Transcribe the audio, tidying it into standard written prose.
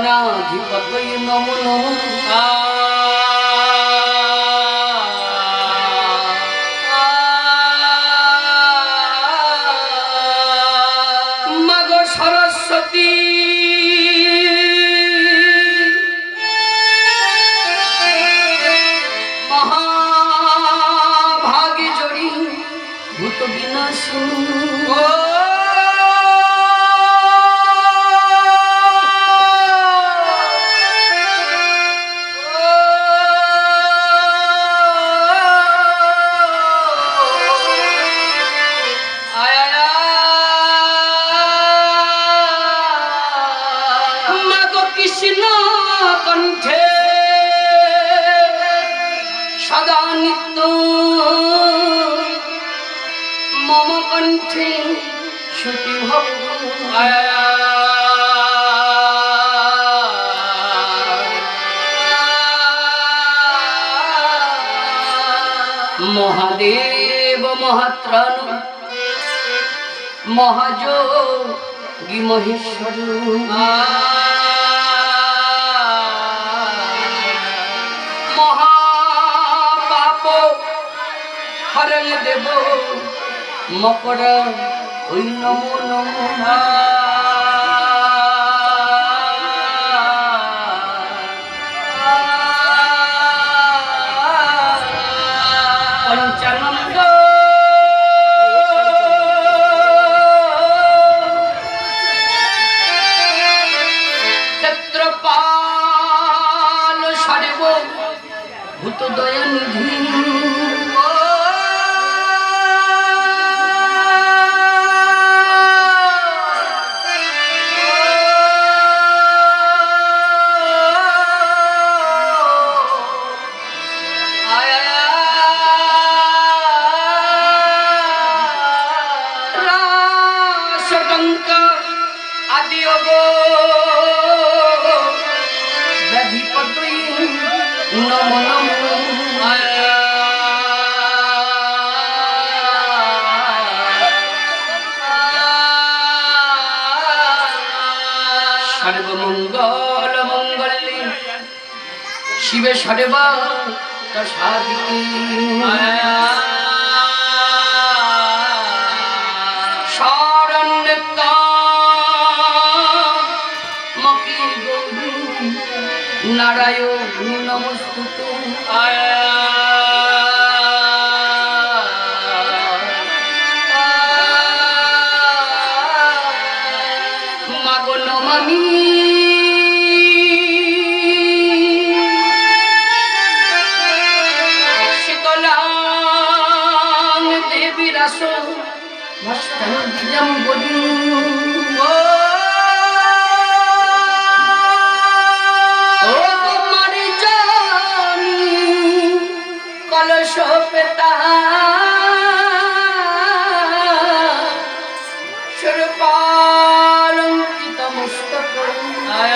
গণাধিপতয়ে নমো নমো। মাগো সরস্বতী মহাভাগে জড়ি ভূত বিনাশিনী। কৃষ্ণ কণ্ঠে সদা নিত্য মম কণ্ঠে শ্রুতি ভব। মহাদেব মহাত্রাণ মহাযোগী মহেশ্বর মহাপাপ হরণ দেব মকর ওই নমো নমো। পঞ্চানন্দ ক্ষেত্রপাল সর্ব ভূত দয়ানিধি আদি ব্যাধিপতই নমো নমো। সর্বমঙ্গল মঙ্গলে শিবে সর্বার্থ সাধিকে নারায়ণ নমস্তুতে। মাগো নমামি শীতলাং দেবী রাস ভস্তাং বিজম্বরী। কলশ পেতা